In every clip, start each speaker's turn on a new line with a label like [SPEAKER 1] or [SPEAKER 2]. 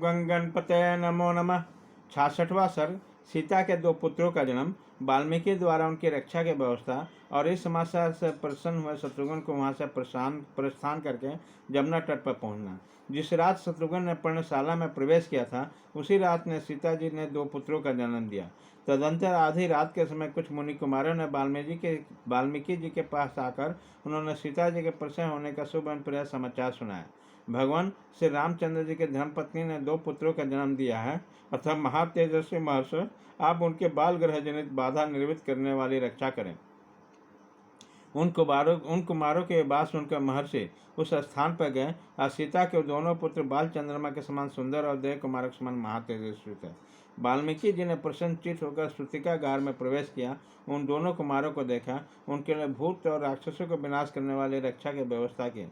[SPEAKER 1] गणपते नमो नमः। 66वां सर्ग। सीता के दो पुत्रों का जन्म, वाल्मीकि द्वारा उनकी रक्षा की व्यवस्था और इस समस्या से प्रसन्न हुए शत्रुघ्न को वहां से प्रस्थान करके जमुना तट पर पहुंचना। जिस रात शत्रुघ्न ने पर्णशाला में प्रवेश किया था, उसी रात ने सीता जी ने दो पुत्रों का जन्म दिया। तदंतर आधी रात के समय कुछ मुनि कुमारों ने वाल्मीकि जी के पास आकर उन्होंने सीता जी के प्रसन्न होने का शुभ एवं समाचार सुनाया। भगवान श्री रामचंद्र जी के धर्मपत्नी ने दो पुत्रों का जन्म दिया है, अतः महातेजस्वी महर्षि आप उनके बाल ग्रह जनित बाधा निर्मित करने वाली रक्षा करें। उन कुमारों के बात सुनकर महर्षि उस स्थान पर गए और सीता के दोनों पुत्र बाल चंद्रमा के समान सुंदर और देव कुमारों के समान महातेजस्वी थे। वाल्मीकि जी ने प्रसन्नचित होकर श्रुतिका गार में प्रवेश किया, उन दोनों कुमारों को देखा, उनके लिए भूत और राक्षसों को विनाश करने वाली रक्षा की व्यवस्था की।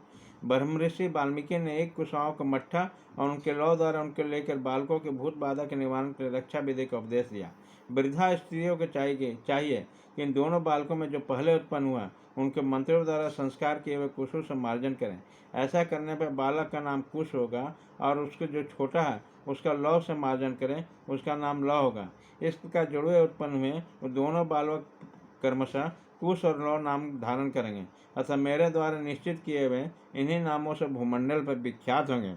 [SPEAKER 1] ब्रह्मऋषि वाल्मीकि ने एक कुशाओं को मट्ठा और उनके लौ द्वारा उनके लेकर बालकों के भूत बाधा के निवारण के लिए रक्षा विधि का उपदेश दिया। वृद्धा स्त्रियों को चाहिए कि इन दोनों बालकों में जो पहले उत्पन्न हुआ उनके मंत्रों द्वारा संस्कार किए हुए कुशों से मार्जन करें। ऐसा करने पर बालक का नाम कुश होगा और उसके जो छोटा है उसका लौ से मार्जन करें, उसका नाम लौ होगा। इस प्रकार जुड़वे उत्पन्न हुए वो दोनों बालक क्रमशः कुश और लौ नाम धारण करेंगे, अतः मेरे द्वारा निश्चित किए हुए इन्हीं नामों से भूमंडल पर विख्यात होंगे।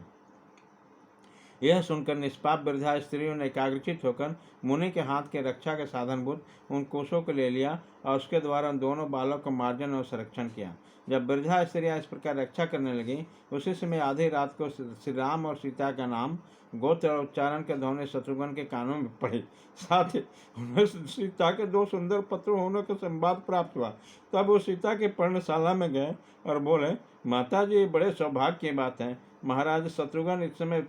[SPEAKER 1] यह सुनकर निष्पाप वृद्धा स्त्रियों ने एकाग्रचित होकर मुनि के हाथ के रक्षा के साधनभूत उन कोषों को ले लिया और उसके द्वारा उन दोनों बालक को मार्जन और संरक्षण किया। जब वृद्धा स्त्रियां इस प्रकार रक्षा करने लगी, उसी समय आधी रात को श्री राम और सीता का नाम गोत्र और उच्चारण के ध्वनि शत्रुघ्न के कानों में पड़ी। साथ ही उन्हें सीता के दो सुंदर पुत्र होने का संवाद प्राप्त हुआ। तब वो सीता के पर्णशाला में गए और बोले, माता जी, बड़े सौभाग्य की बात है। महाराज शत्रुघ्न इस समय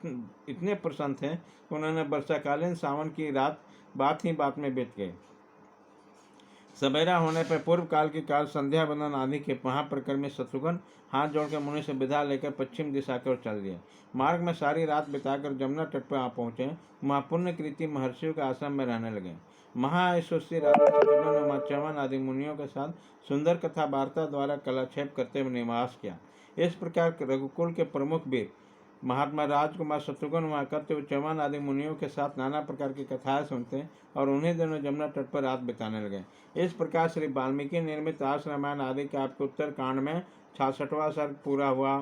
[SPEAKER 1] इतने प्रसन्न थे कि उन्होंने वर्षाकालीन सावन की रात बात ही बात में बीत गई। सवेरा होने पर पूर्व काल की काल संध्या बंदन आदि के महाप्रकर में शत्रुघ्न हाथ जोड़कर मुनि से विदा लेकर पश्चिम दिशा की ओर चल दिए। मार्ग में सारी रात बिताकर जमुना तट पर आ पहुंचे। वहाँ पुण्यकृति महर्षियों के आश्रम में रहने लगे। महायशस्वी राजा शत्रुघ्न ने वहाँ च्यवन आदि मुनियों के साथ सुंदर कथा वार्ता द्वारा कलाक्षेप करते हुए निवास किया। इस प्रकार रघुकुल के प्रमुख वीर महात्मा राजकुमार शत्रुघ्न वहाँ करते हुए च्यवन आदि मुनियों के साथ नाना प्रकार की कथाएं सुनते और उन्हीं दिनों जमुना तट पर रात बिताने लगे। इस प्रकार श्री वाल्मीकि निर्मित आस रामायण आदि के आपके उत्तर कांड में 66वां सर्ग पूरा हुआ।